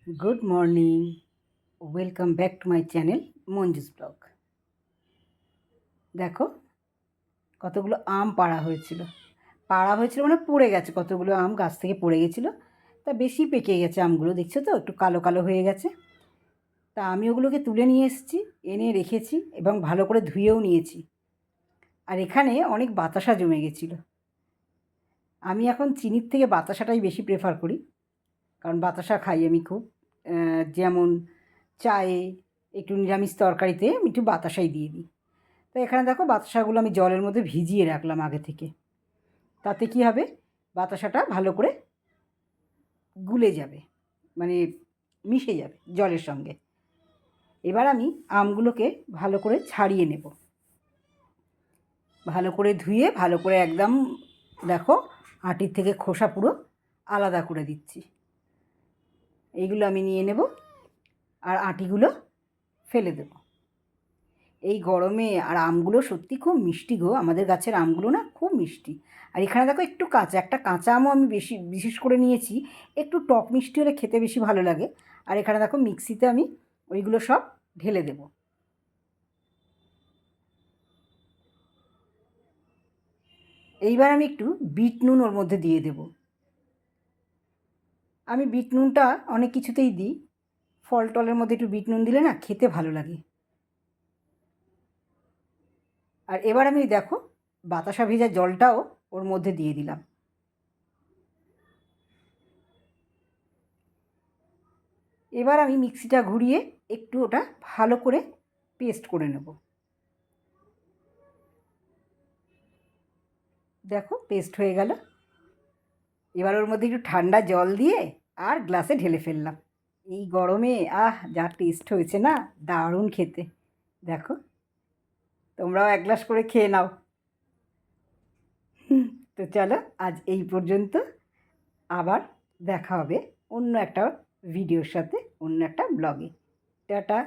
Good morning welcome back to my channel Manju's blog. देखो কতগুলো আম পাড়া হয়েছিল মানে পড়ে গেছে, কতগুলো আম গাছ থেকে পড়ে গেছিলো, তা বেশি পেকে গেছে আমগুলো, দেখছো তো একটু কালো কালো হয়ে গেছে। তা আমি ওগুলোকে তুলে নিয়ে এসেছি, এনে রেখেছি এবং ভালো করে ধুয়েও নিয়েছি। আর এখানে অনেক বাতাসা জমে গেছিলো। আমি এখন চিনির থেকে বাতাসাটাই বেশি প্রেফার করি, কারণ বাতাসা খাই আমি খুব। যেমন চায়ে, একটু নিরামিষ তরকারিতে আমি একটু বাতাসাই দিয়ে দিই। তো এখানে দেখো বাতাসাগুলো আমি জলের মধ্যে ভিজিয়ে রাখলাম আগে থেকে। তাতে কি হবে, বাতাসাটা ভালো করে গুলে যাবে, মানে মিশে যাবে জলের সঙ্গে। এবার আমি আমগুলোকে ভালো করে ছাড়িয়ে নেব, ভালো করে ধুয়ে ভালো করে একদম দেখো আটির থেকে খোসা পুরো আলাদা করে দিচ্ছি। এইগুলো আমি নিয়ে নেব আর আটিগুলো ফেলে দেব। এই গরমে আর আমগুলো সত্যি খুব মিষ্টি গো, আমাদের গাছের আমগুলো না খুব মিষ্টি। আর এখানে দেখো একটু কাঁচা, একটা কাঁচা আমও আমি বিশেষ করে নিয়েছি, একটু টক মিষ্টি হলে খেতে বেশি ভালো লাগে। আর এখানে দেখো মিক্সিতে আমি ওইগুলো সব ঢেলে দেব। এইবার আমি একটু বিট নুন ওর মধ্যে দিয়ে দেব। আমি বিট নুনটা অনেক কিছুতেই দিই, ফল টলের মধ্যে একটু বিট নুন দিলে না খেতে ভালো লাগে। আর এবার আমি দেখো বাতাসা ভেজা জলটাও ওর মধ্যে দিয়ে দিলাম। এবার আমি মিক্সিটা ঘুরিয়ে একটু ওটা ভালো করে পেস্ট করে নেব। দেখো পেস্ট হয়ে গেল। এবার ওর মধ্যে একটু ঠান্ডা জল দিয়ে আর গ্লাসে ঢেলে ফেললাম। এই গরমে যা টেস্ট হয়েছে না, দারুণ খেতে। দেখো তোমরাও এক গ্লাস করে খেয়ে নাও। তো চলো আজ এই পর্যন্ত, আবার দেখা হবে অন্য একটা ভিডিওর সাথে, অন্য একটা ব্লগে। টাটা।